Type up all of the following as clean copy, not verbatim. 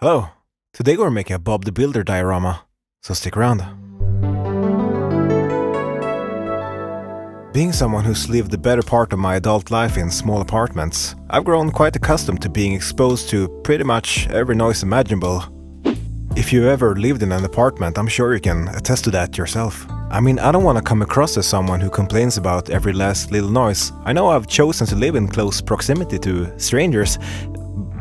Hello, today we're making a Bob the Builder diorama, so stick around. Being someone who's lived the better part of my adult life in small apartments, I've grown quite accustomed to being exposed to pretty much every noise imaginable. If you ever lived in an apartment, I'm sure you can attest to that yourself. I mean, I don't want to come across as someone who complains about every last little noise. I know I've chosen to live in close proximity to strangers,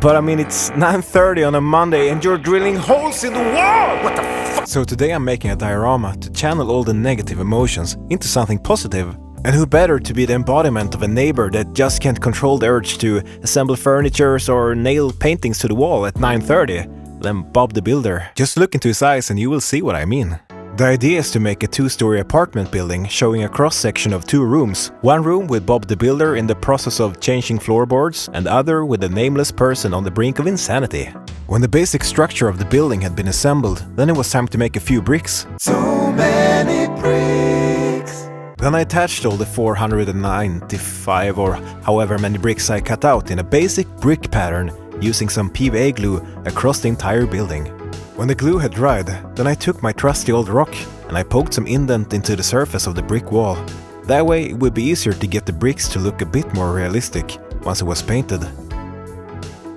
but I mean, it's 9:30 on a Monday and you're drilling holes in the wall! What the fuck? So today I'm making a diorama to channel all the negative emotions into something positive. And who better to be the embodiment of a neighbor that just can't control the urge to assemble furniture or nail paintings to the wall at 9:30 than Bob the Builder. Just look into his eyes and you will see what I mean. The idea is to make a two-story apartment building showing a cross-section of two rooms. One room with Bob the Builder in the process of changing floorboards, and the other with a nameless person on the brink of insanity. When the basic structure of the building had been assembled, then it was time to make a few bricks. So many bricks! Then I attached all the 495 or however many bricks I cut out in a basic brick pattern using some PVA glue across the entire building. When the glue had dried, then I took my trusty old rock and I poked some indent into the surface of the brick wall. That way it would be easier to get the bricks to look a bit more realistic once it was painted.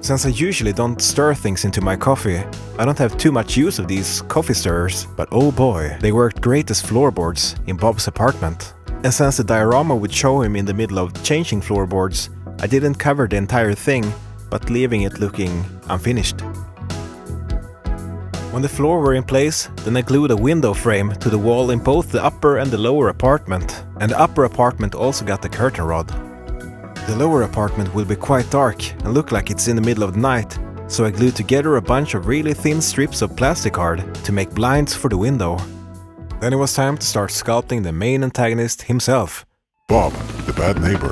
Since I usually don't stir things into my coffee, I don't have too much use of these coffee stirrers, but oh boy, they worked great as floorboards in Bob's apartment. And since the diorama would show him in the middle of changing floorboards, I didn't cover the entire thing, but leaving it looking unfinished. When the floor were in place, then I glued a window frame to the wall in both the upper and the lower apartment, and the upper apartment also got a curtain rod. The lower apartment will be quite dark and look like it's in the middle of the night, so I glued together a bunch of really thin strips of plastic card to make blinds for the window. Then it was time to start sculpting the main antagonist himself. Bob, the bad neighbor.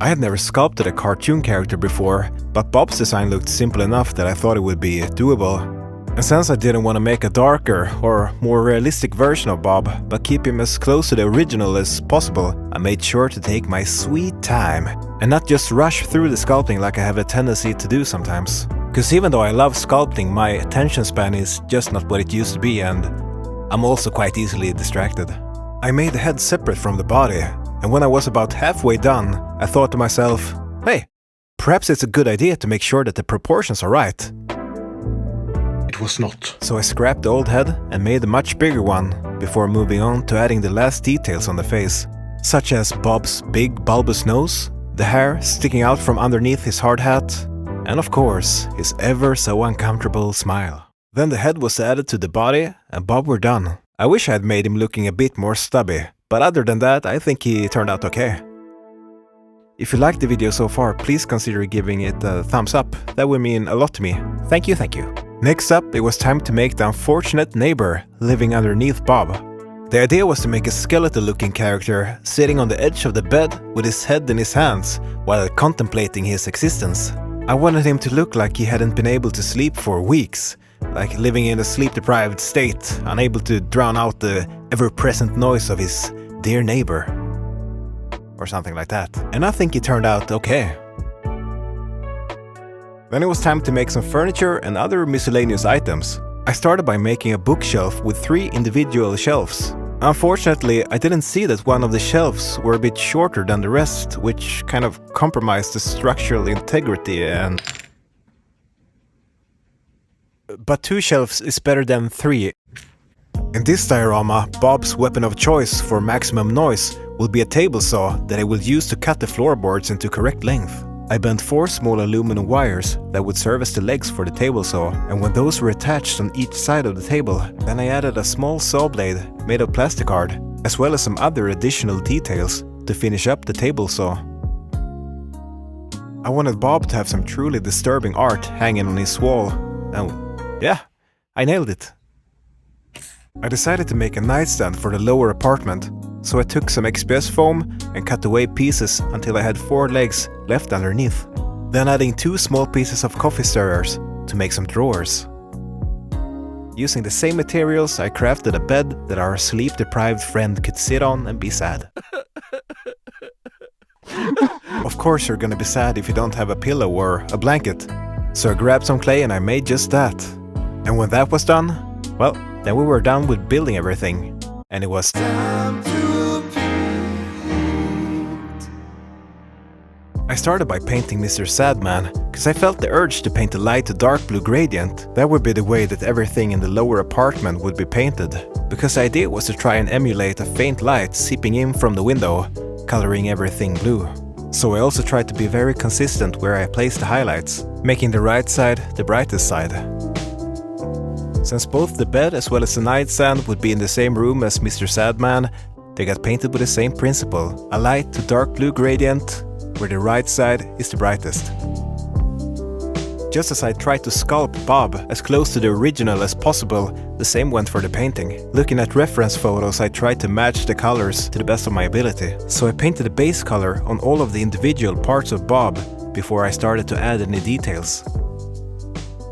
I had never sculpted a cartoon character before, but Bob's design looked simple enough that I thought it would be doable. And since I didn't want to make a darker or more realistic version of Bob, but keep him as close to the original as possible, I made sure to take my sweet time and not just rush through the sculpting like I have a tendency to do sometimes. Cause even though I love sculpting, my attention span is just not what it used to be, and I'm also quite easily distracted. I made the head separate from the body, and when I was about halfway done, I thought to myself, hey, perhaps it's a good idea to make sure that the proportions are right. It was not. So I scrapped the old head and made a much bigger one before moving on to adding the last details on the face, such as Bob's big bulbous nose, the hair sticking out from underneath his hard hat, and of course, his ever so uncomfortable smile. Then the head was added to the body and Bob were done. I wish I had made him looking a bit more stubby, but other than that, I think he turned out okay. If you liked the video so far, please consider giving it a thumbs up. That would mean a lot to me. Thank you, thank you. Next up, it was time to make the unfortunate neighbor living underneath Bob. The idea was to make a skeletal-looking character sitting on the edge of the bed with his head in his hands while contemplating his existence. I wanted him to look like he hadn't been able to sleep for weeks, like living in a sleep-deprived state, unable to drown out the ever-present noise of his dear neighbor. Or something like that. And I think it turned out okay. Then it was time to make some furniture and other miscellaneous items. I started by making a bookshelf with 3 individual shelves. Unfortunately, I didn't see that one of the shelves were a bit shorter than the rest, which kind of compromised the structural integrity and... But 2 shelves is better than 3. In this diorama, Bob's weapon of choice for maximum noise will be a table saw that I will use to cut the floorboards into correct length. I bent 4 small aluminum wires that would serve as the legs for the table saw, and when those were attached on each side of the table, then I added a small saw blade made of plastic card, as well as some other additional details to finish up the table saw. I wanted Bob to have some truly disturbing art hanging on his wall, and yeah, I nailed it. I decided to make a nightstand for the lower apartment, so I took some XPS foam and cut away pieces until I had 4 legs left underneath. Then adding 2 small pieces of coffee stirrers to make some drawers. Using the same materials, I crafted a bed that our sleep-deprived friend could sit on and be sad. Of course you're gonna be sad if you don't have a pillow or a blanket. So I grabbed some clay and I made just that. And when that was done, well, then we were done with building everything. And it was time to paint. I started by painting Mr. Sadman, because I felt the urge to paint a light to dark blue gradient. That would be the way that everything in the lower apartment would be painted. Because the idea was to try and emulate a faint light seeping in from the window, coloring everything blue. So I also tried to be very consistent where I placed the highlights, making the right side the brightest side. Since both the bed as well as the nightstand would be in the same room as Mr. Sadman, they got painted with the same principle, a light to dark blue gradient, where the right side is the brightest. Just as I tried to sculpt Bob as close to the original as possible, the same went for the painting. Looking at reference photos, I tried to match the colors to the best of my ability. So I painted a base color on all of the individual parts of Bob before I started to add any details.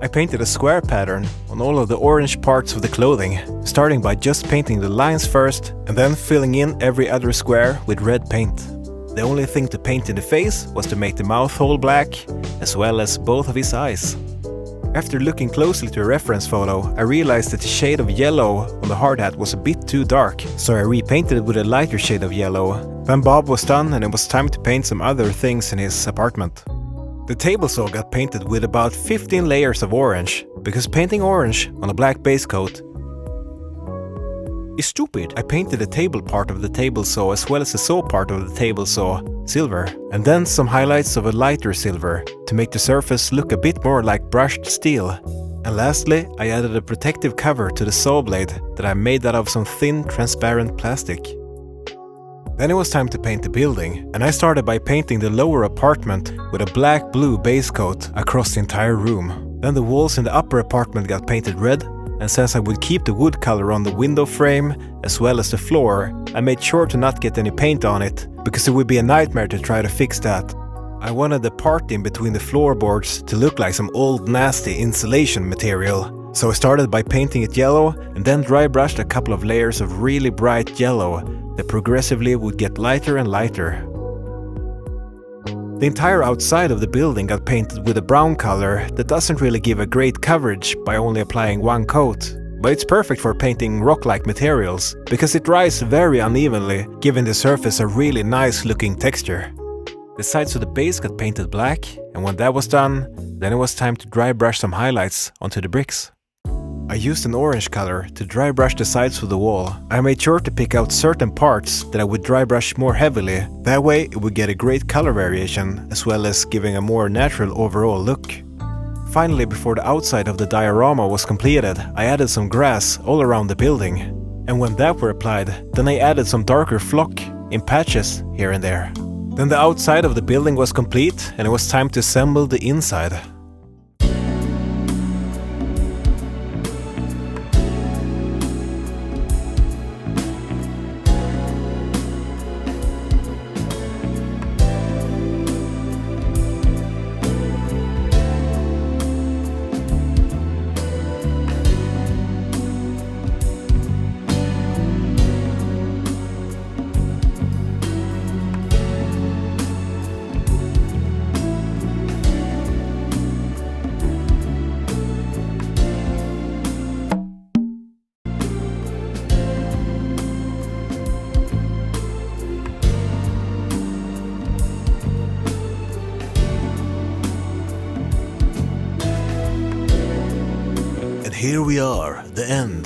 I painted a square pattern on all of the orange parts of the clothing, starting by just painting the lines first and then filling in every other square with red paint. The only thing to paint in the face was to make the mouth hole black, as well as both of his eyes. After looking closely to a reference photo, I realized that the shade of yellow on the hard hat was a bit too dark, so I repainted it with a lighter shade of yellow. Then Bob was done and it was time to paint some other things in his apartment. The table saw got painted with about 15 layers of orange, because painting orange on a black base coat is stupid. I painted the table part of the table saw as well as the saw part of the table saw silver, and then some highlights of a lighter silver to make the surface look a bit more like brushed steel. And lastly, I added a protective cover to the saw blade that I made out of some thin transparent plastic. Then it was time to paint the building, and I started by painting the lower apartment with a black-blue base coat across the entire room. Then the walls in the upper apartment got painted red, and since I would keep the wood color on the window frame as well as the floor, I made sure to not get any paint on it, because it would be a nightmare to try to fix that. I wanted the part in between the floorboards to look like some old nasty insulation material. So I started by painting it yellow and then dry brushed a couple of layers of really bright yellow that progressively would get lighter and lighter. The entire outside of the building got painted with a brown color that doesn't really give a great coverage by only applying one coat, but it's perfect for painting rock-like materials because it dries very unevenly, giving the surface a really nice looking texture. The sides of the base got painted black, and when that was done, then it was time to dry brush some highlights onto the bricks. I used an orange color to dry brush the sides of the wall. I made sure to pick out certain parts that I would dry brush more heavily. That way it would get a great color variation, as well as giving a more natural overall look. Finally, before the outside of the diorama was completed, I added some grass all around the building. And when that were applied, then I added some darker flock in patches here and there. Then the outside of the building was complete, and it was time to assemble the inside. Here we are, the end.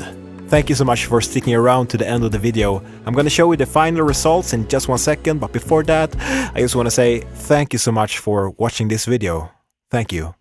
Thank you so much for sticking around to the end of the video. I'm gonna show you the final results in just 1 second, but before that, I just wanna say thank you so much for watching this video. Thank you.